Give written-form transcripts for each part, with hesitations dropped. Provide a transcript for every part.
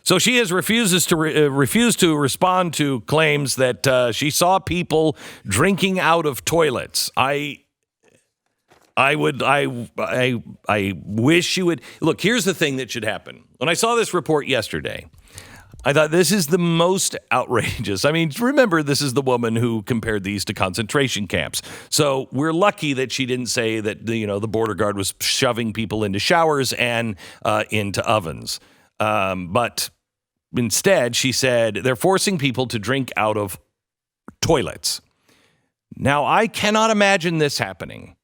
So she has refused to respond to claims that she saw people drinking out of toilets. I wish you would look. Here's the thing that should happen. When I saw this report yesterday, I thought this is the most outrageous. I mean, remember, this is the woman who compared these to concentration camps. So we're lucky that she didn't say that the border guard was shoving people into showers and into ovens. But instead, she said they're forcing people to drink out of toilets. Now, I cannot imagine this happening,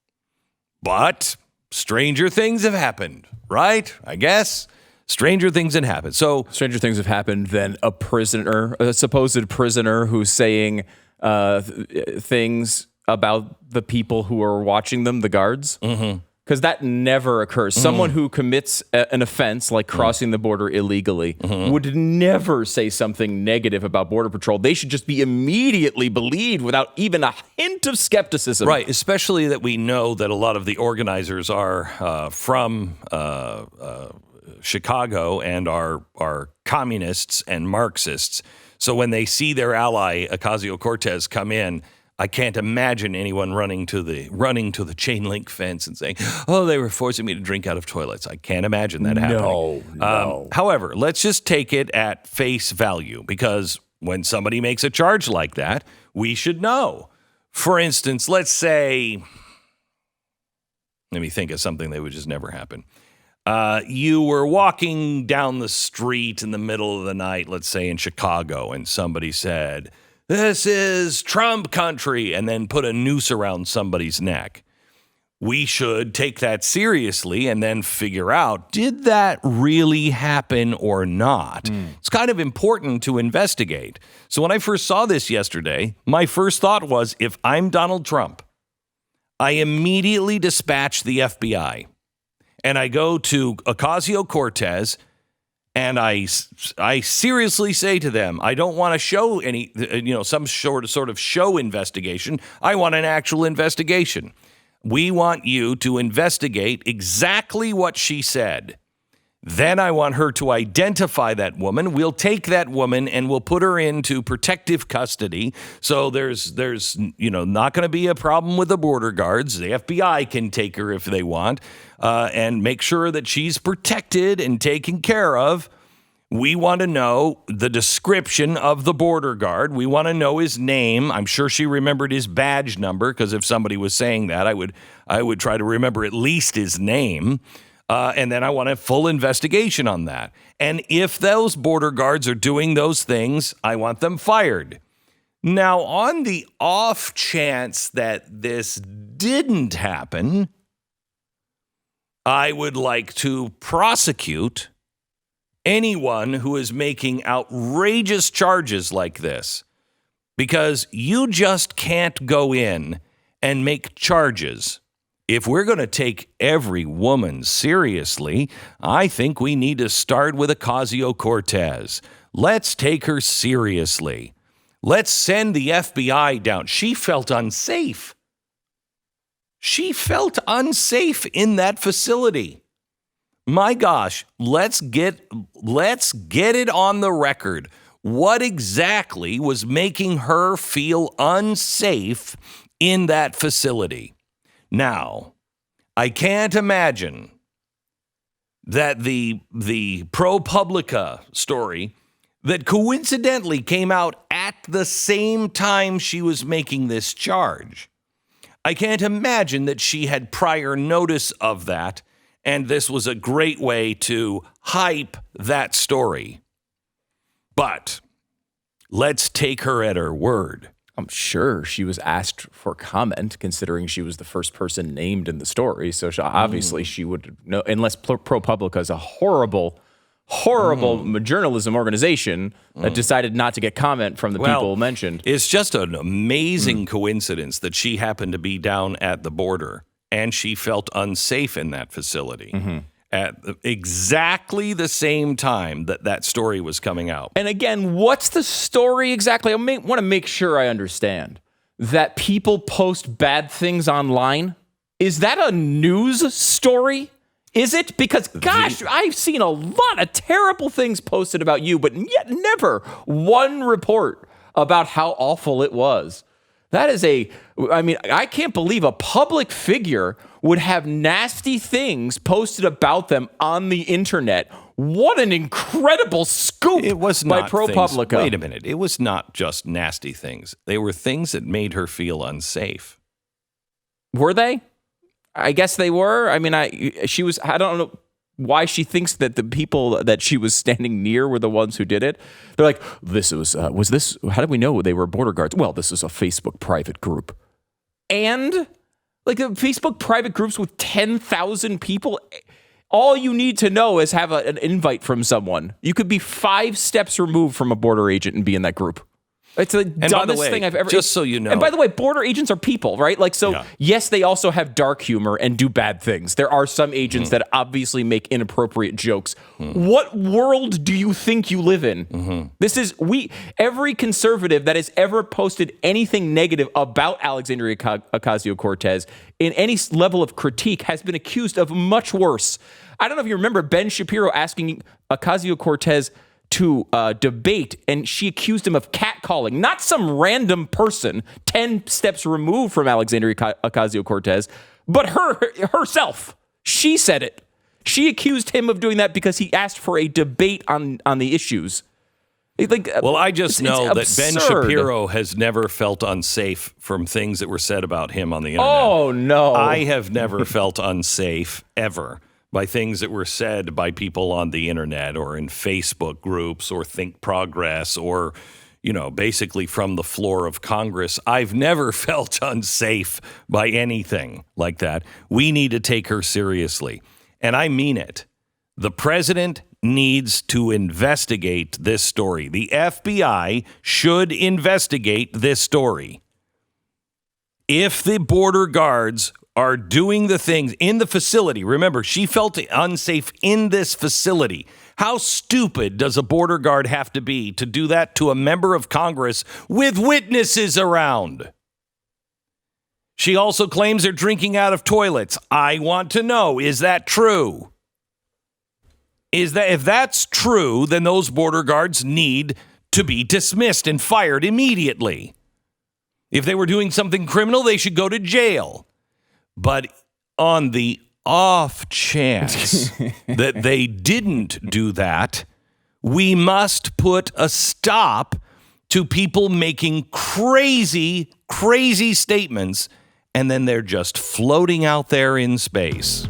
but stranger things have happened, right? I guess. Stranger things have happened. So stranger things have happened than a supposed prisoner who's saying things about the people who are watching them, the guards. Because that never occurs. Someone who commits an offense like crossing the border illegally would never say something negative about Border Patrol. They should just be immediately believed without even a hint of skepticism. Right, especially that we know that a lot of the organizers are from Chicago and are communists and Marxists. So when they see their ally Ocasio-Cortez come in, I can't imagine anyone running to the chain link fence and saying, "Oh, they were forcing me to drink out of toilets." I can't imagine that happening. No. However, let's just take it at face value, because when somebody makes a charge like that, we should know. For instance, let's say, let me think of something that would just never happen. You were walking down the street in the middle of the night, let's say in Chicago, and somebody said, "This is Trump country," and then put a noose around somebody's neck. We should take that seriously and then figure out, did that really happen or not? It's kind of important to investigate. So when I first saw this yesterday, my first thought was, if I'm Donald Trump, I immediately dispatch the FBI. And I go to Ocasio-Cortez, and I seriously say to them, I don't want to show any, some sort of show investigation. I want an actual investigation. We want you to investigate exactly what she said. Then I want her to identify that woman. We'll take that woman and we'll put her into protective custody. So there's not going to be a problem with the border guards. The FBI can take her if they want, and make sure that she's protected and taken care of. We want to know the description of the border guard. We want to know his name. I'm sure she remembered his badge number, because if somebody was saying that, I would try to remember at least his name. And then I want a full investigation on that. And if those border guards are doing those things, I want them fired. Now, on the off chance that this didn't happen, I would like to prosecute anyone who is making outrageous charges like this, because you just can't go in and make charges. If we're going to take every woman seriously, I think we need to start with Ocasio-Cortez. Let's take her seriously. Let's send the FBI down. She felt unsafe. She felt unsafe in that facility. My gosh, let's get it on the record. What exactly was making her feel unsafe in that facility? Now, I can't imagine that the ProPublica story that coincidentally came out at the same time she was making this charge, I can't imagine that she had prior notice of that, and this was a great way to hype that story. But let's take her at her word. I'm sure she was asked for comment, considering she was the first person named in the story. So obviously she would know, unless ProPublica is a horrible journalism organization that decided not to get comment from the people mentioned. It's just an amazing coincidence that she happened to be down at the border and she felt unsafe in that facility at exactly the same time that story was coming out. And again, what's the story exactly? I want to make sure I understand that people post bad things online. Is that a news story? Is it? Because, gosh, I've seen a lot of terrible things posted about you, but yet never one report about how awful it was. That is I can't believe a public figure would have nasty things posted about them on the internet. What an incredible scoop it was by not ProPublica. Things, wait a minute. It was not just nasty things. They were things that made her feel unsafe. Were they? I guess they were. I mean, I don't know why she thinks that the people that she was standing near were the ones who did it. They're like, how did we know they were border guards? Well, this is a Facebook private group. And like Facebook private groups with 10,000 people, all you need to know is have an invite from someone. You could be 5 steps removed from a border agent and be in that group. It's the dumbest thing I've ever... Just so you know... And by the way, border agents are people, right? Like, so, yes, they also have dark humor and do bad things. There are some agents that obviously make inappropriate jokes. What world do you think you live in? This is... Every conservative that has ever posted anything negative about Alexandria Ocasio-Cortez in any level of critique has been accused of much worse. I don't know if you remember Ben Shapiro asking Ocasio-Cortez to debate, and she accused him of catcalling, not some random person 10 steps removed from Alexandria Ocasio-Cortez, but herself. She said it. She accused him of doing that because he asked for a debate on the issues. Well, I just know that absurd. Ben Shapiro has never felt unsafe from things that were said about him on the internet. Oh, no. I have never felt unsafe, ever, by things that were said by people on the internet or in Facebook groups or Think Progress or, basically from the floor of Congress. I've never felt unsafe by anything like that. We need to take her seriously. And I mean it. The president needs to investigate this story. The FBI should investigate this story. If the border guards are doing the things in the facility. Remember, she felt unsafe in this facility. How stupid does a border guard have to be to do that to a member of Congress with witnesses around? She also claims they're drinking out of toilets. I want to know, is that true? If that's true, then those border guards need to be dismissed and fired immediately. If they were doing something criminal, they should go to jail. But on the off chance that they didn't do that, we must put a stop to people making crazy, crazy statements, and then they're just floating out there in space.